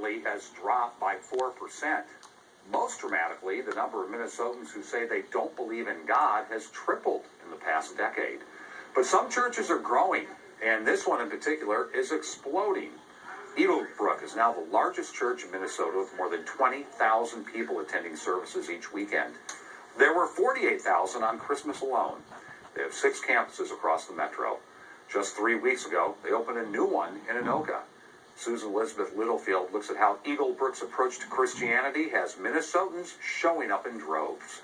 similarly has dropped by 4%. Most dramatically, the number of Minnesotans who say they don't believe in God has tripled in the past decade. But some churches are growing, and this one in particular is exploding. Eagle Brook is now the largest church in Minnesota with more than 20,000 people attending services each weekend. There were 48,000 on Christmas alone. They have 6 campuses across the metro. Just 3 weeks ago, they opened a new one in Anoka. Susan Elizabeth Littlefield looks at how Eagle Brook's approach to Christianity has Minnesotans showing up in droves.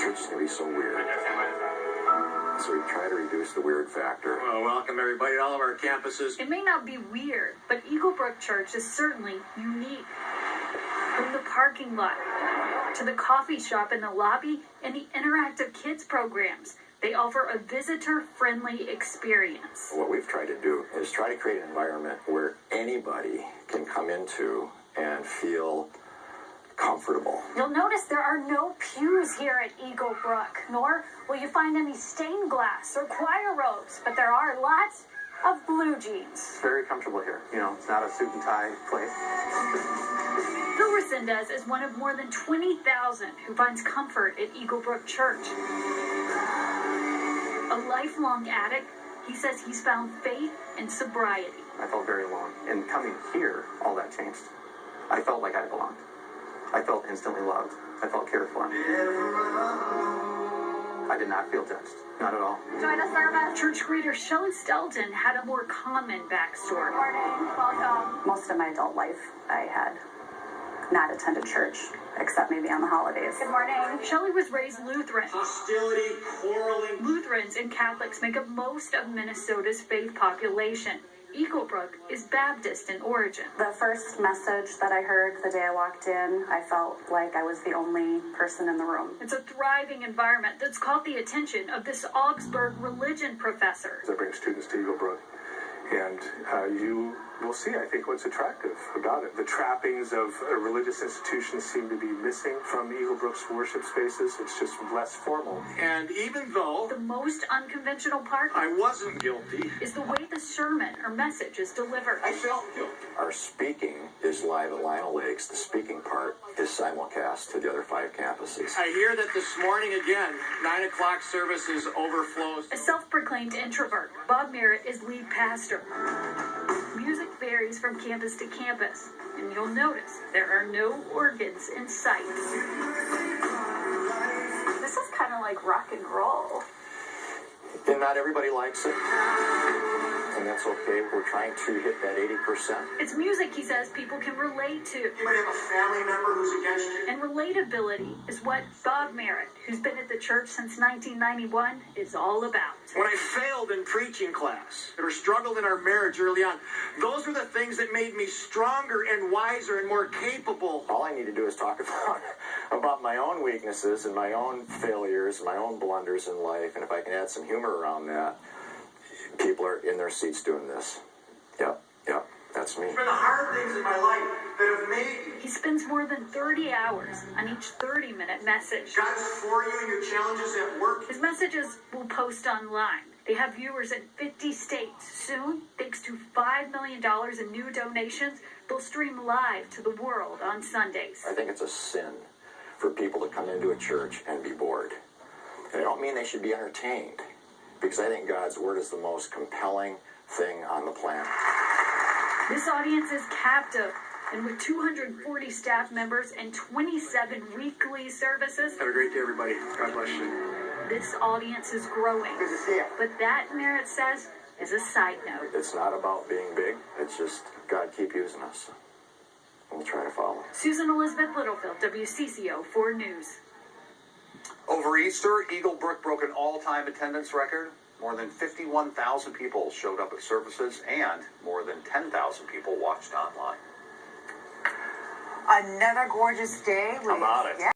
Church is going to be so weird. So we try to reduce the weird factor. Well, welcome everybody to all of our campuses. It may not be weird, but Eagle Brook Church is certainly unique. From the parking lot to the coffee shop in the lobby and the interactive kids programs, they offer a visitor-friendly experience. What we've tried to do is try to create an environment where anybody can come into and feel comfortable. You'll notice there are no pews here at Eagle Brook, nor will you find any stained glass or choir robes, but there are lots of blue jeans. It's very comfortable here. You know, it's not a suit and tie place. Phil Resendez is one of more than 20,000 who finds comfort at Eagle Brook Church. A lifelong addict, he says he's found faith and sobriety. I felt very alone. And coming here, all that changed. I felt like I belonged. I felt instantly loved. I felt cared for. I did not feel judged. Not at all. Join the service. Church greeter Shelley Stelton had a more common backstory. Good morning. Welcome. Most of my adult life, I had not attended church, except maybe on the holidays. Good morning. Shelley was raised Lutheran. Hostility, quarreling. Lutherans and Catholics make up most of Minnesota's faith population. Eagle Brook is Baptist in origin. The first message that I heard the day I walked in, I felt like I was the only person in the room. It's a thriving environment that's caught the attention of this Augsburg religion professor. I bring students to Eagle Brook, and you will see, I think, what's attractive about it. The trappings of a religious institution seem to be missing from Eagle Brook's worship spaces. It's just less formal. And even though The most unconventional part I wasn't guilty, is the way the sermon or message is delivered. I felt guilty. Our speaking is live at Lionel Lakes. The speaking part is simulcast to the other 5 campuses. I hear that this morning again, 9 o'clock services overflows. A self-proclaimed introvert, Bob Merritt is lead pastor. Music varies from campus to campus, and you'll notice there are no organs in sight. This is kind of like rock and roll. And not everybody likes it. And that's okay. We're trying to hit that 80%. It's music, he says, people can relate to. You might have a family member who's against you. And relatability is what Bob Merritt, who's been at the church since 1991, is all about. When I failed in preaching class, or struggled in our marriage early on, those were the things that made me stronger and wiser and more capable. All I need to do is talk about my own weaknesses and my own failures and my own blunders in life. And if I can add some humor around that, people are in their seats doing this. Yep, that's me. It's been the hard things in my life that have made me. He spends more than 30 hours on each 30-minute message. God's for you and your challenges at work. His messages will post online. They have viewers in 50 states. Soon, thanks to $5 million in new donations, they'll stream live to the world on Sundays. I think it's a sin for people to come into a church and be bored. And I don't mean they should be entertained, because I think God's word is the most compelling thing on the planet. This audience is captive, and with 240 staff members and 27 weekly services, Have a great day, everybody. God bless you. this audience is growing. Good to see you. But that, Merritt says, is a side note. It's not about being big. It's just God keep using us. We'll try to follow. Susan Elizabeth Littlefield, WCCO 4 News. Over Easter, Eagle Brook broke an all-time attendance record. More than 51,000 people showed up at services, and more than 10,000 people watched online. Another gorgeous day. How about it? Yeah.